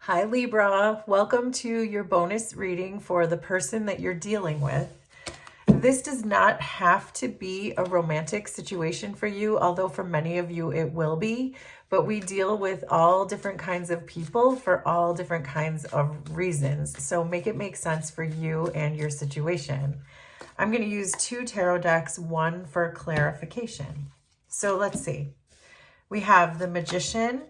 Hi Libra, welcome to your bonus reading for the person that you're dealing with. This does not have to be a romantic situation for you, although for many of you it will be, but we deal with all different kinds of people for all different kinds of reasons. So make it make sense for you and your situation. I'm going to use two tarot decks, one for clarification. So let's see. We have the Magician,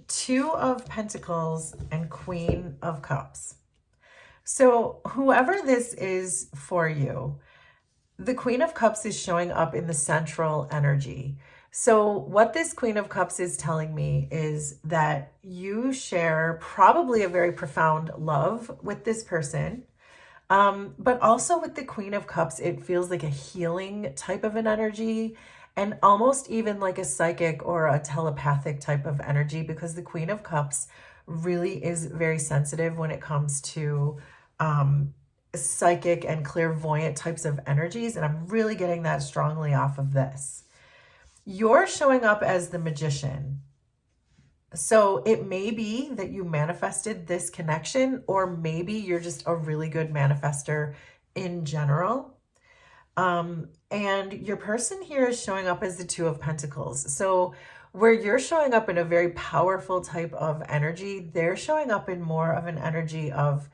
Two of Pentacles, and Queen of Cups. So whoever this is for you, the Queen of Cups is showing up in the central energy. So what this Queen of Cups is telling me is that you share probably a very profound love with this person. But also with the Queen of Cups, it feels like a healing type of an energy and almost even like a psychic or a telepathic type of energy, because the Queen of Cups really is very sensitive when it comes to psychic and clairvoyant types of energies. And I'm really getting that strongly off of this. You're showing up as the Magician. So it may be that you manifested this connection, or maybe you're just a really good manifester in general. And your person here is showing up as the Two of Pentacles. So where you're showing up in a very powerful type of energy, they're showing up in more of an energy of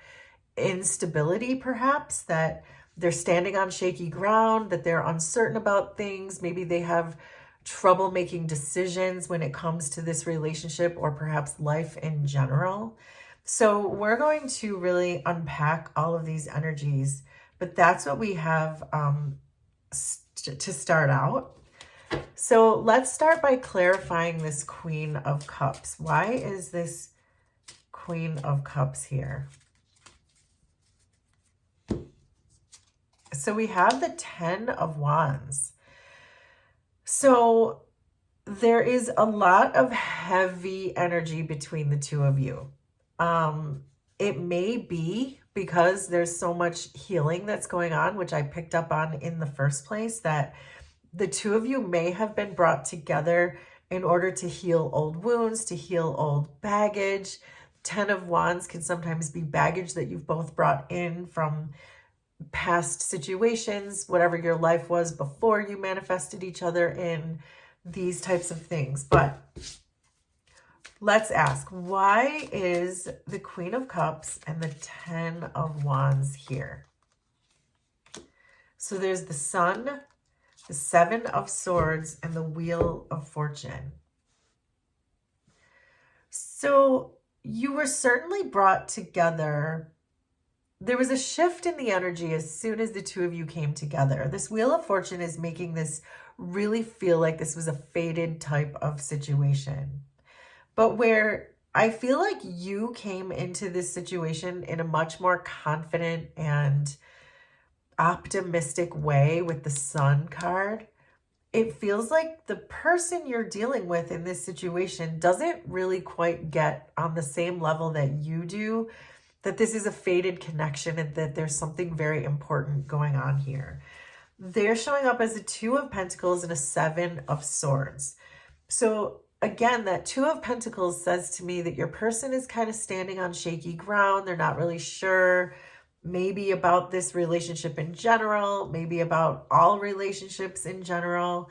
instability, perhaps, that they're standing on shaky ground, that they're uncertain about things. Maybe they have trouble making decisions when it comes to this relationship or perhaps life in general. So we're going to really unpack all of these energies, but that's what we have to start out. So let's start by clarifying this Queen of Cups. Why is this Queen of Cups here? So we have the Ten of Wands. So there is a lot of heavy energy between the two of you. It may be because there's so much healing that's going on, which I picked up on in the first place, that the two of you may have been brought together in order to heal old wounds, to heal old baggage. Ten of Wands can sometimes be baggage that you've both brought in from past situations, whatever your life was before you manifested each other, in these types of things. But let's ask, why is the Queen of Cups and the Ten of Wands here? So there's the Sun, the Seven of Swords, and the Wheel of Fortune. So you were certainly brought together. There was a shift in the energy as soon as the two of you came together. This Wheel of Fortune is making this really feel like this was a fated type of situation. But where I feel like you came into this situation in a much more confident and optimistic way with the Sun card, it feels like the person you're dealing with in this situation doesn't really quite get on the same level that you do, that this is a fated connection and that there's something very important going on here. They're showing up as a Two of Pentacles and a Seven of Swords. So again, that Two of Pentacles says to me that your person is kind of standing on shaky ground. They're not really sure, maybe about this relationship in general, maybe about all relationships in general,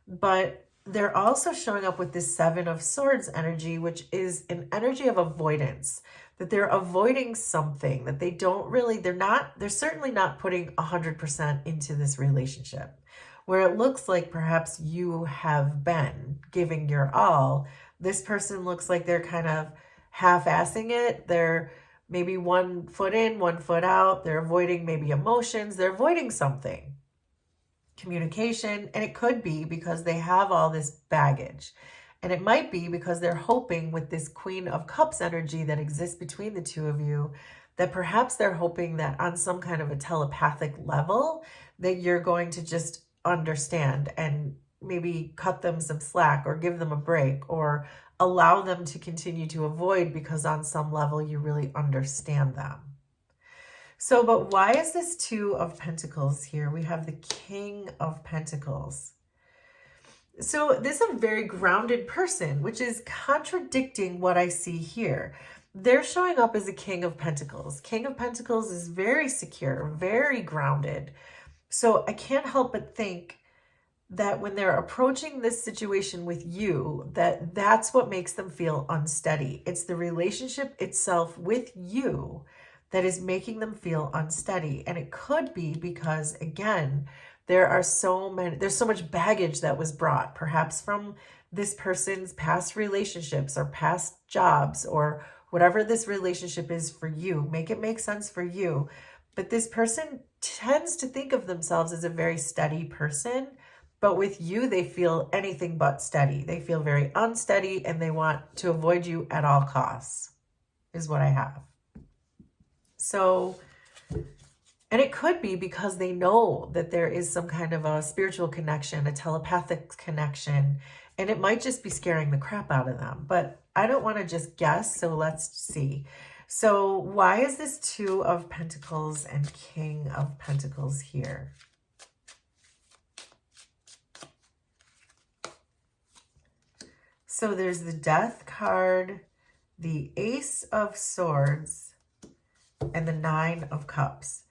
but they're also showing up with this Seven of Swords energy, which is an energy of avoidance, that they're avoiding something, that they don't really, they're certainly not putting 100% into this relationship, where it looks like perhaps you have been giving your all. This person looks like they're kind of half-assing it. They're maybe 1 foot in, 1 foot out. They're avoiding maybe emotions. They're avoiding something, communication. And it could be because they have all this baggage. And it might be because they're hoping with this Queen of Cups energy that exists between the two of you, that perhaps they're hoping that on some kind of a telepathic level, that you're going to just understand and maybe cut them some slack or give them a break or allow them to continue to avoid, because on some level you really understand them. So, but why is this Two of Pentacles here? We have the King of Pentacles. So this is a very grounded person, which is contradicting what I see here. They're showing up as a King of Pentacles. King of Pentacles is very secure, very grounded. So I can't help but think that when they're approaching this situation with you, that's what makes them feel unsteady. It's the relationship itself with you that is making them feel unsteady. And it could be because, again, there's so much baggage that was brought, perhaps from this person's past relationships or past jobs or whatever this relationship is for you. Make it make sense for you. But this person tends to think of themselves as a very steady person. But with you, they feel anything but steady. They feel very unsteady and they want to avoid you at all costs, is what I have. So, and it could be because they know that there is some kind of a spiritual connection, a telepathic connection, and it might just be scaring the crap out of them. But I don't want to just guess, so let's see. So why is this Two of Pentacles and King of Pentacles here? So there's the Death card, the Ace of Swords, and the Nine of Cups.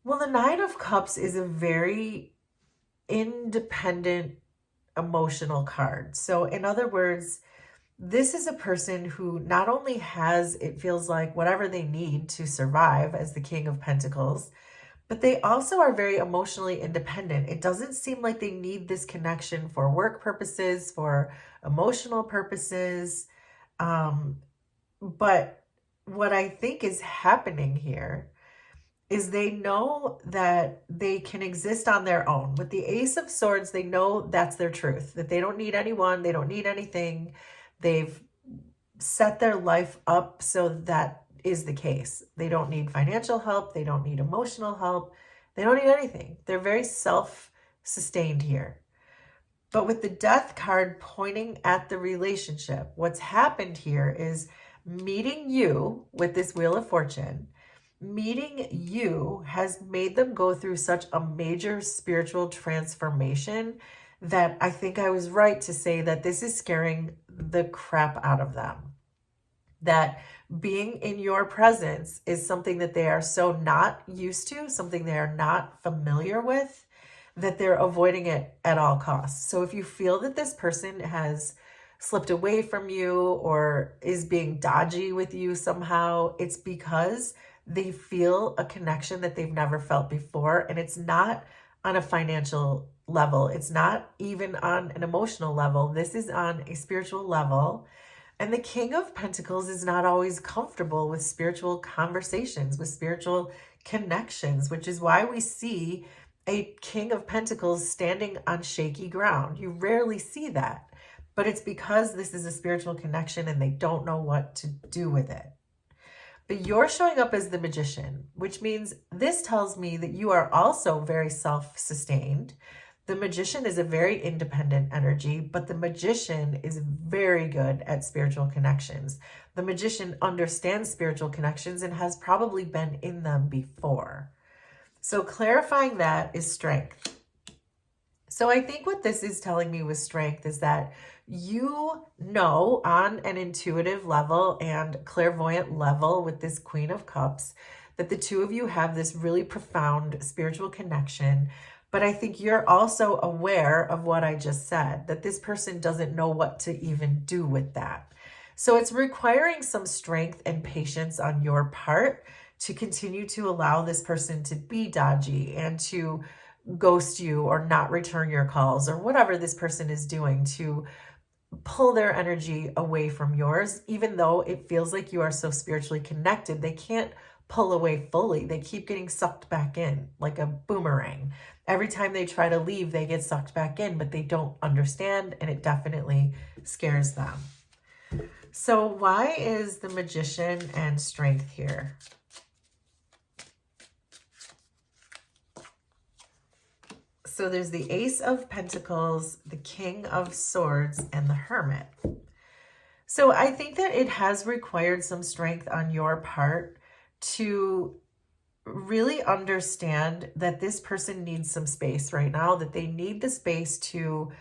Well, the Nine of Cups is a very independent, emotional card. So in other words, this is a person who not only has, it feels like, whatever they need to survive as the King of Pentacles, but they also are very emotionally independent. It doesn't seem like they need this connection for work purposes, for emotional purposes. But what I think is happening here is they know that they can exist on their own. With the Ace of Swords, they know that's their truth, that they don't need anyone, they don't need anything. They've set their life up so that is the case. They don't need financial help. They don't need emotional help. They don't need anything. They're very self-sustained here. But with the Death card pointing at the relationship, what's happened here is meeting you with this Wheel of Fortune. Meeting you has made them go through such a major spiritual transformation that I think I was right to say that this is scaring the crap out of them. That being in your presence is something that they are so not used to, something they are not familiar with, that they're avoiding it at all costs. So if you feel that this person has slipped away from you or is being dodgy with you somehow, it's because they feel a connection that they've never felt before. And it's not on a financial level. It's not even on an emotional level. This is on a spiritual level. And the King of Pentacles is not always comfortable with spiritual conversations, with spiritual connections, which is why we see a King of Pentacles standing on shaky ground. You rarely see that, but it's because this is a spiritual connection and they don't know what to do with it. But you're showing up as the Magician, which means this tells me that you are also very self-sustained. The Magician is a very independent energy, but the Magician is very good at spiritual connections. The Magician understands spiritual connections and has probably been in them before. So clarifying that is strength. So I think what this is telling me with strength is that you know on an intuitive level and clairvoyant level with this Queen of Cups that the two of you have this really profound spiritual connection. But I think you're also aware of what I just said, that this person doesn't know what to even do with that. So it's requiring some strength and patience on your part to continue to allow this person to be dodgy and to ghost you or not return your calls or whatever this person is doing to pull their energy away from yours. Even though it feels like you are so spiritually connected, they can't pull away fully. They keep getting sucked back in like a boomerang. Every time they try to leave, they get sucked back in, but they don't understand, and it definitely scares them. So why is the Magician and strength here? So there's the Ace of Pentacles, the King of Swords, and the Hermit. So I think that it has required some strength on your part to really understand that this person needs some space right now, that they need the space to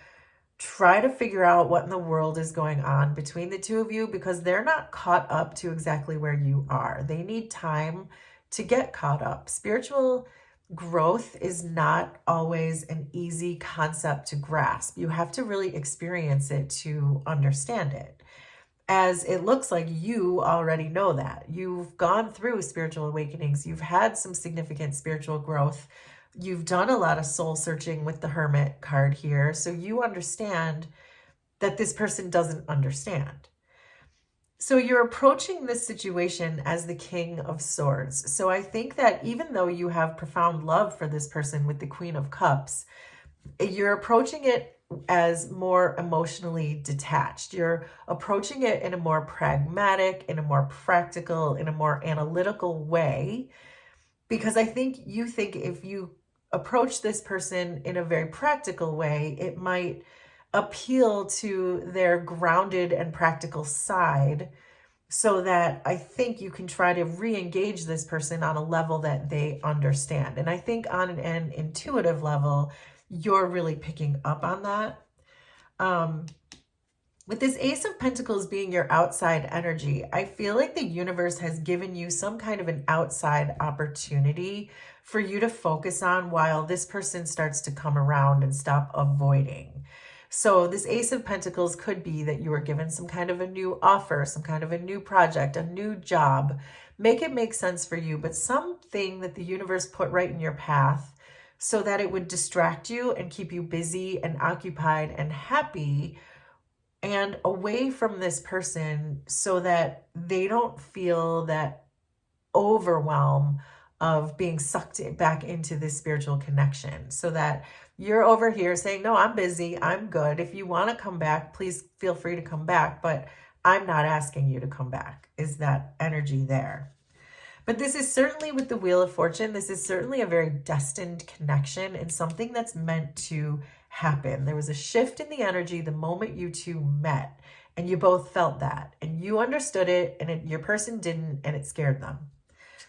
try to figure out what in the world is going on between the two of you, because they're not caught up to exactly where you are. They need time to get caught up. Spiritual growth is not always an easy concept to grasp. You have to really experience it to understand it. As it looks like you already know that. You've gone through spiritual awakenings. You've had some significant spiritual growth. You've done a lot of soul searching with the Hermit card here. So you understand that this person doesn't understand. So you're approaching this situation as the King of Swords. So I think that even though you have profound love for this person with the Queen of Cups, you're approaching it as more emotionally detached. You're approaching it in a more pragmatic, in a more practical, in a more analytical way. Because I think you think if you approach this person in a very practical way, it might appeal to their grounded and practical side, so that I think you can try to re-engage this person on a level that they understand. And I think on an intuitive level, you're really picking up on that. With this Ace of Pentacles being your outside energy, I feel like the universe has given you some kind of an outside opportunity for you to focus on while this person starts to come around and stop avoiding. So this Ace of Pentacles could be that you were given some kind of a new offer, some kind of a new project, a new job. Make it make sense for you, but something that the universe put right in your path so that it would distract you and keep you busy and occupied and happy and away from this person, so that they don't feel that overwhelm of being sucked back into this spiritual connection. So that you're over here saying, no, I'm busy, I'm good. If you want to come back, please feel free to come back, but I'm not asking you to come back. Is that energy there? But this is certainly, with the Wheel of Fortune, this is certainly a very destined connection and something that's meant to happen. There was a shift in the energy the moment you two met, and you both felt that, and you understood it, and your person didn't, and it scared them.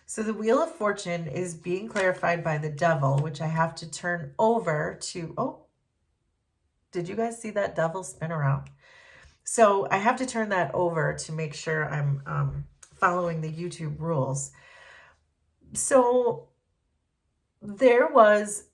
So the Wheel of Fortune is being clarified by the Devil, which I have to turn over to, oh, did you guys see that Devil spin around? So I have to turn that over to make sure I'm following the YouTube rules. So there was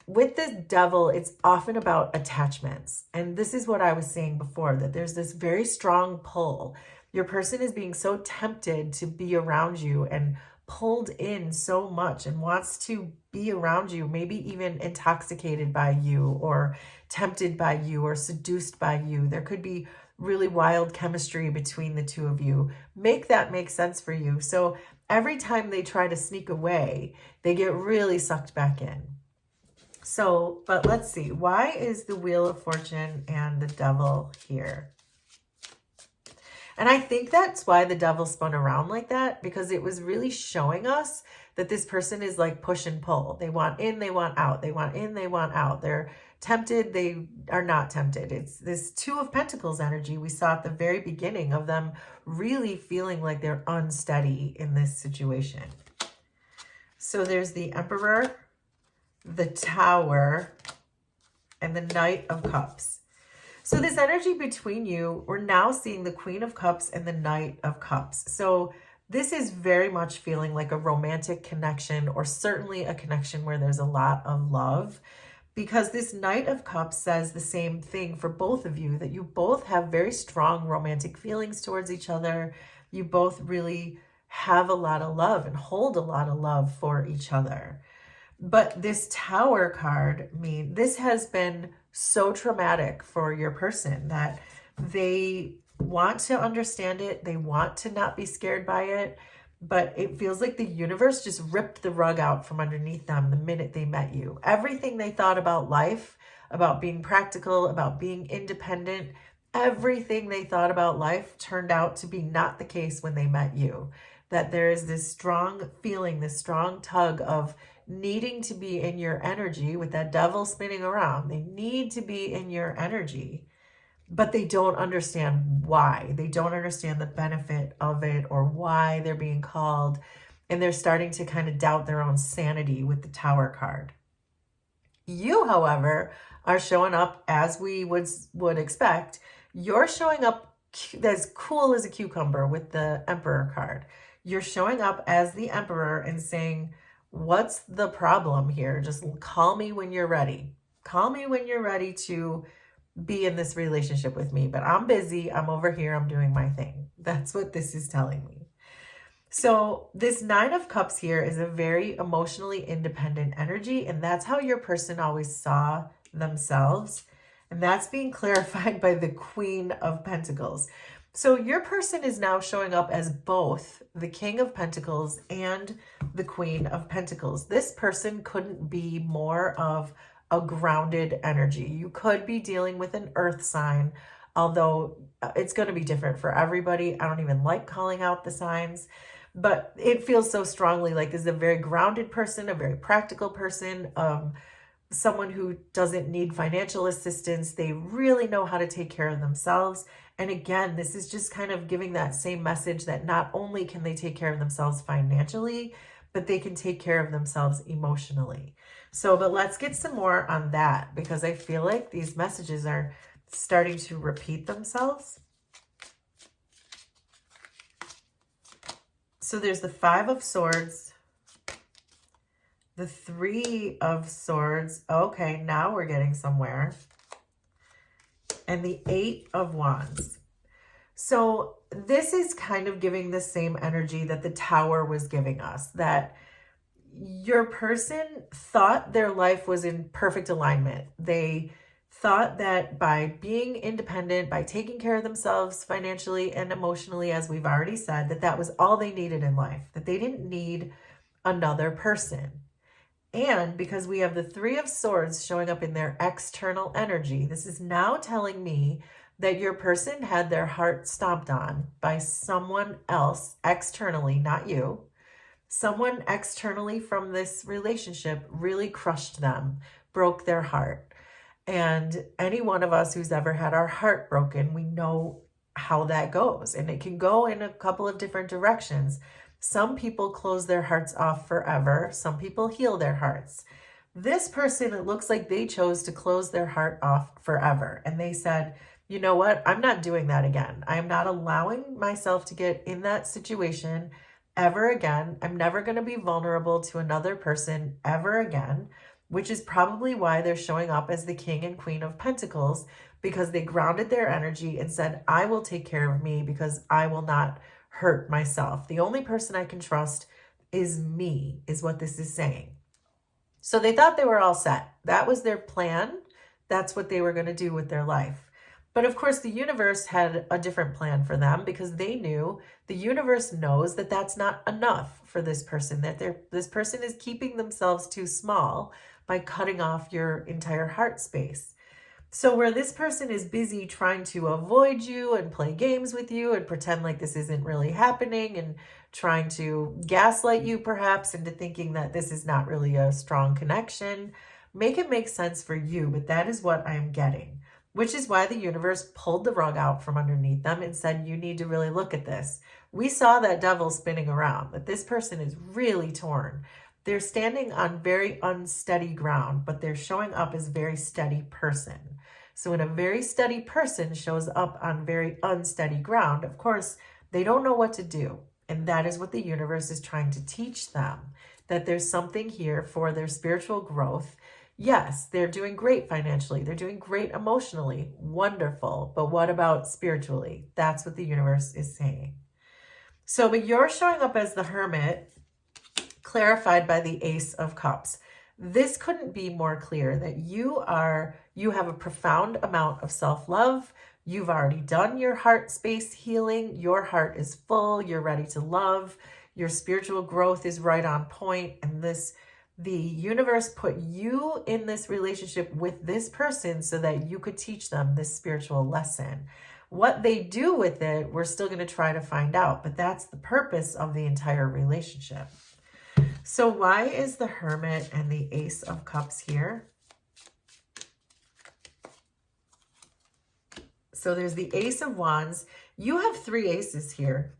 with this Devil, it's often about attachments. And this is what I was saying before, that there's this very strong pull. Your person is being so tempted to be around you and pulled in so much and wants to be around you, maybe even intoxicated by you or tempted by you or seduced by you. There could be really wild chemistry between the two of you. Make that make sense for you. So every time they try to sneak away, they get really sucked back in. So, but let's see. Why is the Wheel of Fortune and the Devil here? And I think that's why the Devil spun around like that, because it was really showing us that this person is like push and pull. They want in, they want out. They want in, they want out. They're tempted, they are not tempted. It's this Two of Pentacles energy we saw at the very beginning of them really feeling like they're unsteady in this situation. So there's the Emperor, the Tower, and the Knight of Cups. So this energy between you, we're now seeing the Queen of Cups and the Knight of Cups. So this is very much feeling like a romantic connection, or certainly a connection where there's a lot of love, because this Knight of Cups says the same thing for both of you, that you both have very strong romantic feelings towards each other. You both really have a lot of love and hold a lot of love for each other. But this Tower card, this has been so traumatic for your person that they want to understand it. They want to not be scared by it, but it feels like the universe just ripped the rug out from underneath them the minute they met you. Everything they thought about life, about being practical, about being independent, everything they thought about life turned out to be not the case when they met you. That there is this strong feeling, this strong tug of needing to be in your energy with that Devil spinning around. They need to be in your energy, but they don't understand why. They don't understand the benefit of it or why they're being called. And they're starting to kind of doubt their own sanity with the Tower card. You, however, are showing up as we would expect. You're showing up as cool as a cucumber with the Emperor card. You're showing up as the Emperor and saying, what's the problem here? Just call me when you're ready. Call me when you're ready to be in this relationship with me. But I'm busy. I'm over here. I'm doing my thing. That's what this is telling me. So this Nine of Cups here is a very emotionally independent energy, and that's how your person always saw themselves. And that's being clarified by the Queen of Pentacles. So your person is now showing up as both the King of Pentacles and the Queen of Pentacles. This person couldn't be more of a grounded energy. You could be dealing with an earth sign, although it's going to be different for everybody. I don't even like calling out the signs. But it feels so strongly like this is a very grounded person, a very practical person, someone who doesn't need financial assistance. They really know how to take care of themselves. And again, this is just kind of giving that same message that not only can they take care of themselves financially, but they can take care of themselves emotionally. So, but let's get some more on that, because I feel like these messages are starting to repeat themselves. So there's the Five of Swords, the Three of Swords. Okay, now we're getting somewhere. And the Eight of Wands. So this is kind of giving the same energy that the Tower was giving us, that your person thought their life was in perfect alignment. They thought that by being independent, by taking care of themselves financially and emotionally, as we've already said, that that was all they needed in life, that they didn't need another person. And because we have the Three of Swords showing up in their external energy, this is now telling me that your person had their heart stomped on by someone else externally, not you. Someone externally from this relationship really crushed them, broke their heart. And any one of us who's ever had our heart broken, we know how that goes. And it can go in a couple of different directions. Some people close their hearts off forever. Some people heal their hearts. This person, it looks like they chose to close their heart off forever. And they said, you know what? I'm not doing that again. I'm not allowing myself to get in that situation ever again. I'm never going to be vulnerable to another person ever again, which is probably why they're showing up as the King and Queen of Pentacles, because they grounded their energy and said, I will take care of me because I will not hurt myself. The only person I can trust is me, is what this is saying. So they thought they were all set. That was their plan. That's what they were going to do with their life. But of course, the universe had a different plan for them, because they knew, the universe knows that that's not enough for this person, that this person is keeping themselves too small by cutting off your entire heart space. So where this person is busy trying to avoid you and play games with you and pretend like this isn't really happening, and trying to gaslight you perhaps into thinking that this is not really a strong connection, make it make sense for you. But that is what I'm getting, which is why the universe pulled the rug out from underneath them and said, you need to really look at this. We saw that devil spinning around, that this person is really torn. They're standing on very unsteady ground, but they're showing up as a very steady person. So when a very steady person shows up on very unsteady ground, of course, they don't know what to do. And that is what the universe is trying to teach them, that there's something here for their spiritual growth. Yes, they're doing great financially. They're doing great emotionally. Wonderful. But what about spiritually? That's what the universe is saying. So, but you're showing up as the Hermit, clarified by the Ace of Cups. This couldn't be more clear, that you have a profound amount of self-love. You've already done your heart space healing. Your heart is full. You're ready to love. Your spiritual growth is right on point. And the universe put you in this relationship with this person so that you could teach them this spiritual lesson. What they do with it, we're still going to try to find out, but that's the purpose of the entire relationship. So why is the Hermit and the Ace of Cups here? So there's the Ace of Wands. You have three aces here.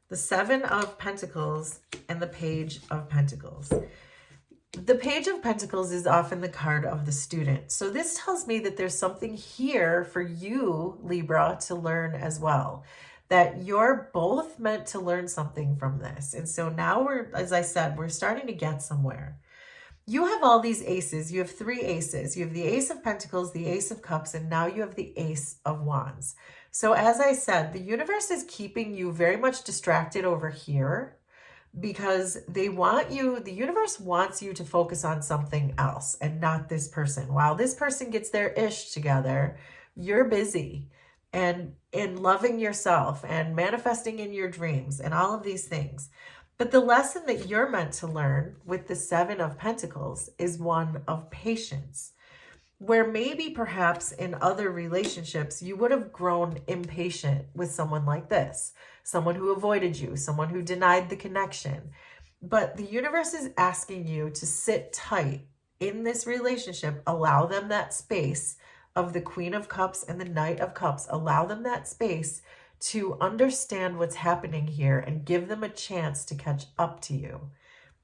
The Seven of Pentacles and the Page of Pentacles. The Page of Pentacles is often the card of the student. So this tells me that there's something here for you, Libra, to learn as well. That you're both meant to learn something from this. And so now we're, as I said, we're starting to get somewhere. You have all these aces. You have 3 aces. You have the Ace of Pentacles, the Ace of Cups, and now you have the Ace of Wands. So as I said, the universe is keeping you very much distracted over here because they want you, the universe wants you to focus on something else and not this person. While this person gets their ish together, you're busy and in loving yourself and manifesting in your dreams and all of these things. But the lesson that you're meant to learn with the 7 of Pentacles is one of patience, where maybe perhaps in other relationships, you would have grown impatient with someone like this, someone who avoided you, someone who denied the connection. But the universe is asking you to sit tight in this relationship, allow them that space of the Queen of Cups and the Knight of Cups, allow them that space to understand what's happening here and give them a chance to catch up to you.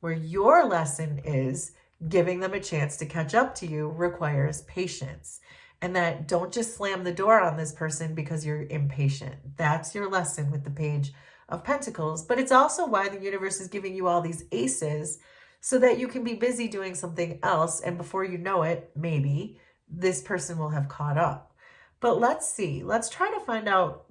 Where your lesson is giving them a chance to catch up to you requires patience. And that don't just slam the door on this person because you're impatient. That's your lesson with the Page of Pentacles. But it's also why the universe is giving you all these aces so that you can be busy doing something else. And before you know it, maybe this person will have caught up. But let's see. Let's try to find out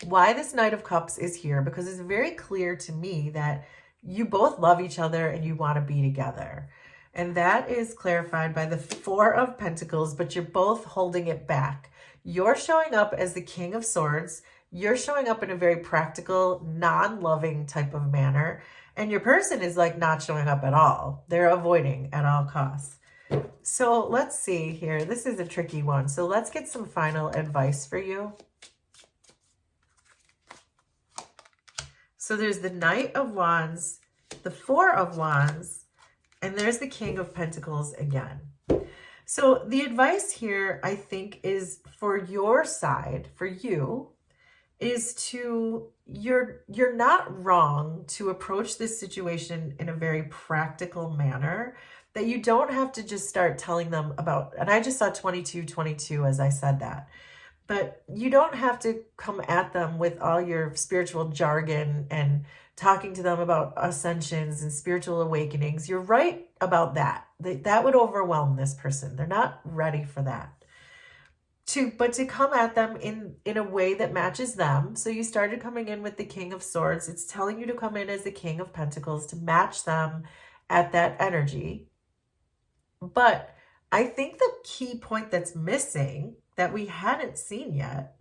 why this Knight of Cups is here, because it's very clear to me that you both love each other and you want to be together. And that is clarified by the 4 of Pentacles, but you're both holding it back. You're showing up as the King of Swords. You're showing up in a very practical, non-loving type of manner. And your person is like not showing up at all. They're avoiding at all costs. So let's see here. This is a tricky one. So let's get some final advice for you. So there's the Knight of Wands, the 4 of Wands, and there's the King of Pentacles again. So the advice here, I think, is for your side, for you, is to, you're not wrong to approach this situation in a very practical manner, that you don't have to just start telling them about, and I just saw 2222 as I said that. But you don't have to come at them with all your spiritual jargon and talking to them about ascensions and spiritual awakenings. You're right about that. That would overwhelm this person. They're not ready for that. But to come at them in a way that matches them. So you started coming in with the King of Swords. It's telling you to come in as the King of Pentacles to match them at that energy. But I think the key point that's missing that we hadn't seen yet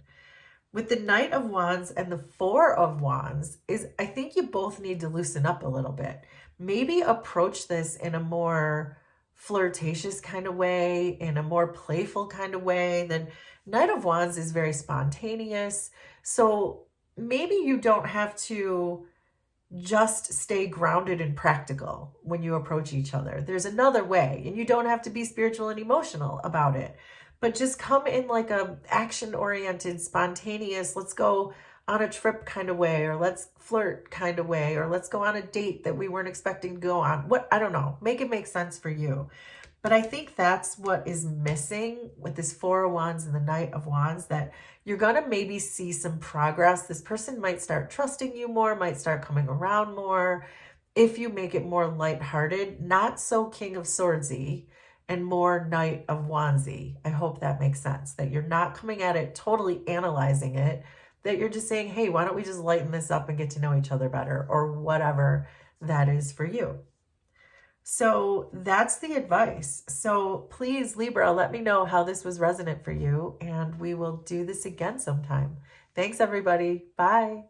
with the Knight of Wands and the 4 of Wands is I think you both need to loosen up a little bit. Maybe approach this in a more flirtatious kind of way, in a more playful kind of way. The Knight of Wands is very spontaneous. So maybe you don't have to just stay grounded and practical when you approach each other. There's another way, and you don't have to be spiritual and emotional about it. But just come in like a action-oriented, spontaneous, let's go on a trip kind of way, or let's flirt kind of way, or let's go on a date that we weren't expecting to go on. I don't know. Make it make sense for you. But I think that's what is missing with this 4 of Wands and the Knight of Wands, that you're going to maybe see some progress. This person might start trusting you more, might start coming around more if you make it more lighthearted, not so King of Swordsy, and more Knight of Wandsy. I hope that makes sense, that you're not coming at it totally analyzing it, that you're just saying, hey, why don't we just lighten this up and get to know each other better, or whatever that is for you. So that's the advice. So please, Libra, let me know how this was resonant for you, and we will do this again sometime. Thanks, everybody. Bye.